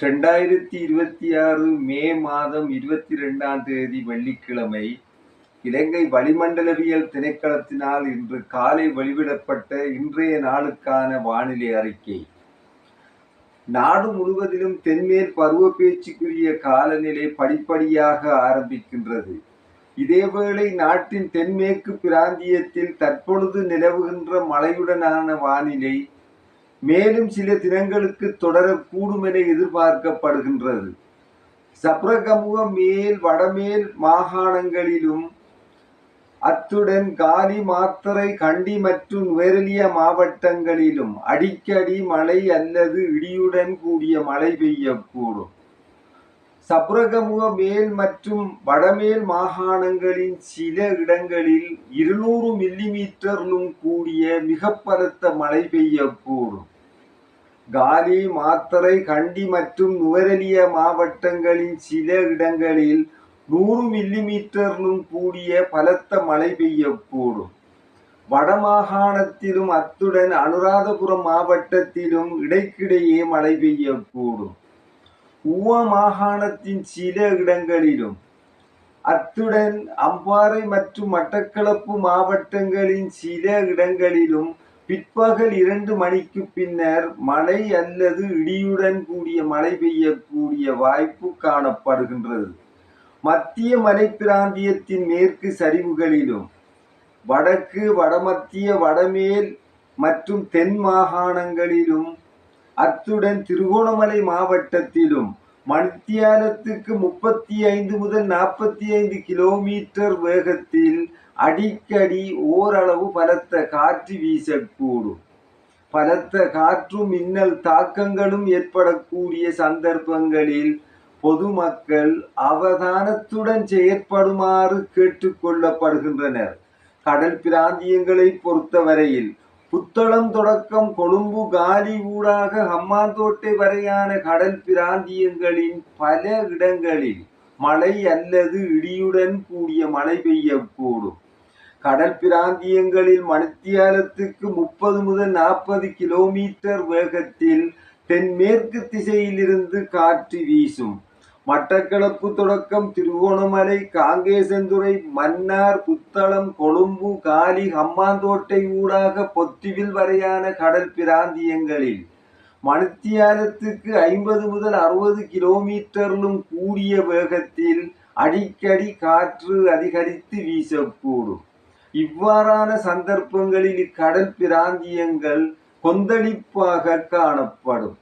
2026 மே மாதம் 22ஆம் தேதி வெள்ளிக்கிழமை இலங்கை வளிமண்டலவியல் திணைக்களத்தினால் இன்று காலை வெளியிடப்பட்ட இன்றைய நாளுக்கான வானிலை அறிக்கை. நாடு முழுவதிலும் தென்மேல் பருவப்பெயர்ச்சிக்குரிய காலநிலை படிப்படியாக ஆரம்பிக்கின்றது. இதேவேளை நாட்டின் தென்மேற்கு பிராந்தியத்தில் தற்பொழுது நிலவுகின்ற மழையுடனான வானிலை மேலும் சில தினங்களுக்கு தொடரக்கூடும் என எதிர்பார்க்கப்படுகின்றது. சப்ரகமுவ மேல் வடமேல் மாகாணங்களிலும் அத்துடன் காலி, மாத்தறை, கண்டி மற்றும் நுவரெலியா மாவட்டங்களிலும் அடிக்கடி மழை அல்லது இடியுடன் கூடிய மழை பெய்யக்கூடும். சப்ரகமுவ மேல் மற்றும் வடமேல் மாகாணங்களின் சில இடங்களில் 200 மில்லிமீட்டரிலும் கூடிய மிக பலத்த மழை பெய்யக்கூடும். காலி, மாத்தறை, கண்டி மற்றும் நுவரெலியா மாவட்டங்களின் சில இடங்களில் 100 மில்லிமீட்டரிலும் கூடிய பலத்த மழை பெய்யக்கூடும். வடமாகாணத்திலும் அத்துடன் அனுராதபுரம் மாவட்டத்திலும் இடைக்கிடையே மழை பெய்யக்கூடும். ஊவா மாகாணத்தின் சில இடங்களிலும் அத்துடன் அம்பாறை மற்றும் மட்டக்களப்பு மாவட்டங்களின் சில இடங்களிலும் பிற்பகல் 2 மணிக்கு பின்னர் மழை அல்லது இடியுடன் கூடிய மழை பெய்யக்கூடிய வாய்ப்பு காணப்படுகின்றது. மத்திய மலைப்பிராந்தியத்தின் மேற்கு சரிவுகளிலும் வடக்கு, வடமத்திய, வடமேல் மற்றும் தென் மாகாணங்களிலும் அத்துடன் திருகோணமலை மாவட்டத்திலும் மணித்தியாலத்துக்கு 35 முதல் 45 கிலோமீட்டர் வேகத்தில் அடிக்கடி ஓரளவு பலத்த காற்று வீசக்கூடும். பலத்த காற்றும் மின்னல் தாக்கங்களும் ஏற்படக்கூடிய சந்தர்ப்பங்களில் பொதுமக்கள் அவதானத்துடன் செயற்படுமாறு கேட்டுக்கொள்ளப்படுகின்றனர். கடல் பிராந்தியங்களை பொறுத்தவரையில் புத்தளம் தொடக்கம் கொழும்பு, காலி ஊடாக ஹம்பாந்தோட்டை வரையான கடல் பிராந்தியங்களின் பல இடங்களில் மழை அல்லது இடியுடன் கூடிய மழை பெய்யக்கூடும். கடல் பிராந்தியங்களில் மணித்தியாலத்துக்கு 30 முதல் 40 கிலோமீட்டர் வேகத்தில் தென்மேற்கு திசையிலிருந்து காற்று வீசும். மட்டக்களப்பு தொடக்கம் திருகோணமலை, காங்கேசன்துறை, மன்னார், புத்தளம், கொழும்பு, காலி, ஹம்பாந்தோட்டை ஊடாக பொத்துவில் வரையான கடல் பிராந்தியங்களில் மணித்தியாலத்துக்கு 50 முதல் 60 கிலோமீட்டரிலும் கூடிய வேகத்தில் அடிக்கடி காற்று அதிகரித்து வீசக்கூடும். இவ்வாறான சந்தர்ப்பங்களில் இக்கடல் பிராந்தியங்கள் கொந்தளிப்பாக காணப்படும்.